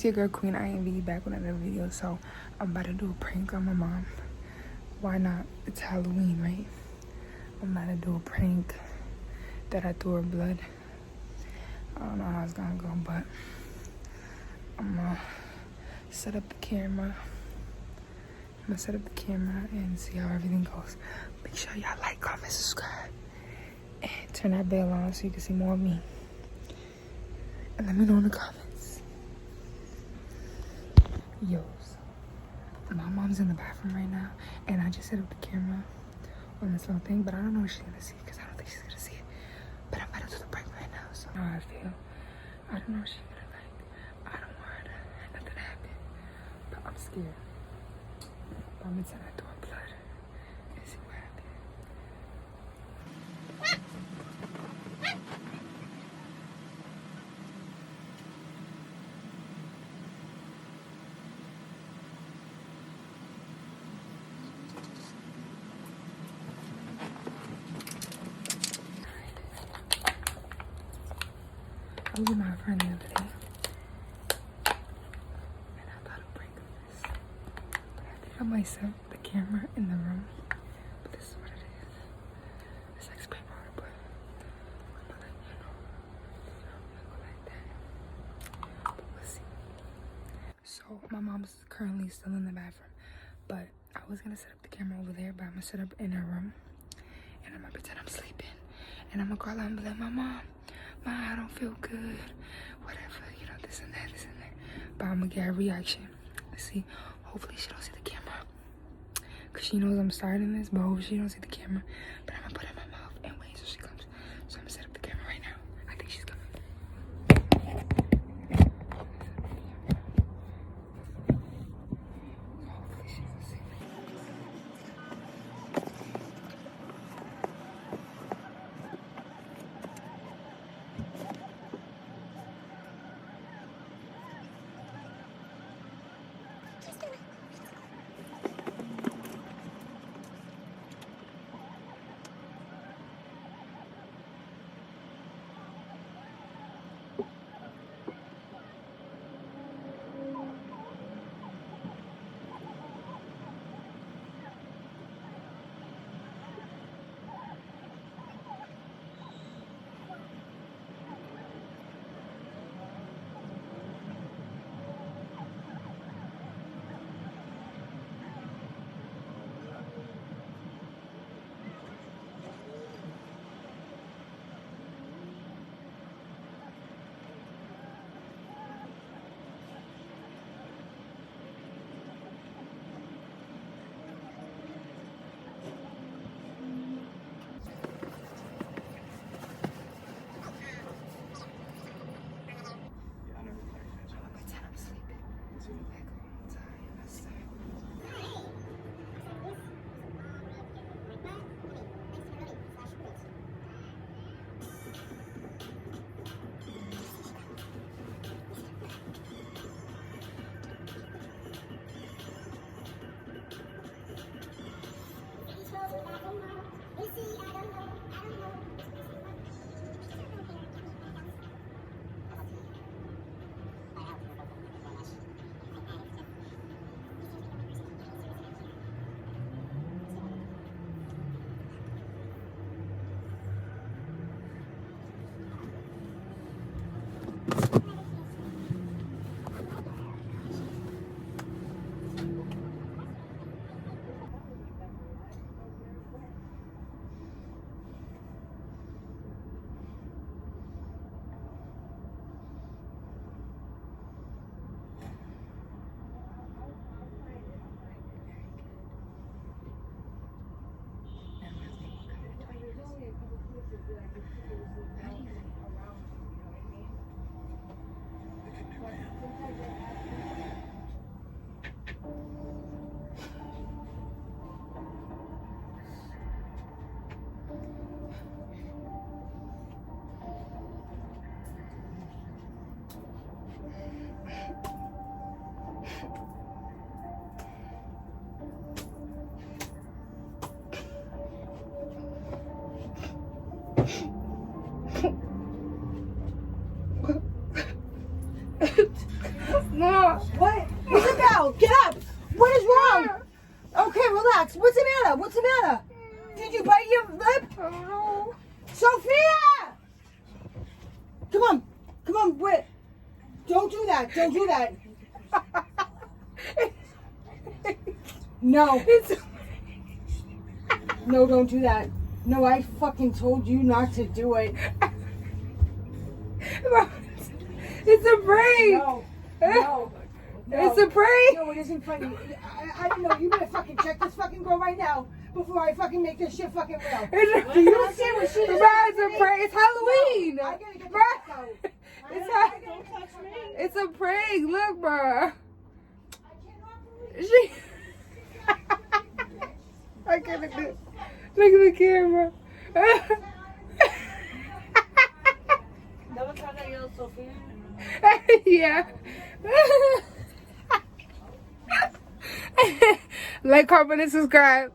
It's your girl Queen INV back with another video. So I'm about to do a prank on my mom. Why not? It's Halloween, right? I'm about to do a prank that I threw her blood. I don't know how it's gonna go, but I'm gonna set up the camera. I'm gonna set up the camera and see how everything goes. Make sure y'all like, comment, subscribe, and turn that bell on so you can see more of me. And let me know in the comments. Yo, so my mom's in the bathroom right now, and I just set up the camera on this little thing, but I don't know what she's gonna see because I don't think she's gonna see it. But I'm about to do the prank right now, so how I feel. I don't know what she's gonna like. I don't want her to have nothing happen, but I'm scared. But I'm gonna tell her to her blood and see what happens. I was with my friend the other day, and I thought of prank this. But I think I might set the camera in the room. But this is what it is. It's like spray powder, but I'm gonna let you know. I'm gonna go like that. But we'll see. So my mom's currently still in the bathroom, but I was gonna set up the camera over there, but I'm gonna set up in her room, and I'm gonna pretend I'm sleeping, and I'm gonna call out and be like, "Ma, I don't feel good, whatever, you know, this and that. But I'm gonna get a reaction. Let's see. Hopefully she don't see the camera, cause she knows I'm starting this, but hopefully she don't see the camera. But I'm gonna put it in my mouth and wait until she comes. So I'm gonna set up the camera right now. I think she's coming. Hopefully she don't see me. hell? Get up! What is wrong? Okay, relax. What's the matter? What's the matter? Did you bite your lip? I don't know. Sophia! Come on. Come on, wait. Don't do that. Don't do that. No. No, don't do that. No, I fucking told you not to do it. It's a prank. No. No. It's a prank. No, it isn't funny. I don't know. You better fucking check this fucking girl right now before I fucking make this shit fucking real. Do you see what she just It's a prank. It's Halloween. No, I gotta get the Bruh. fuck out. Don't touch me. It's a prank. Look, bro. I can't look at the camera. Yeah. Like, comment, and subscribe.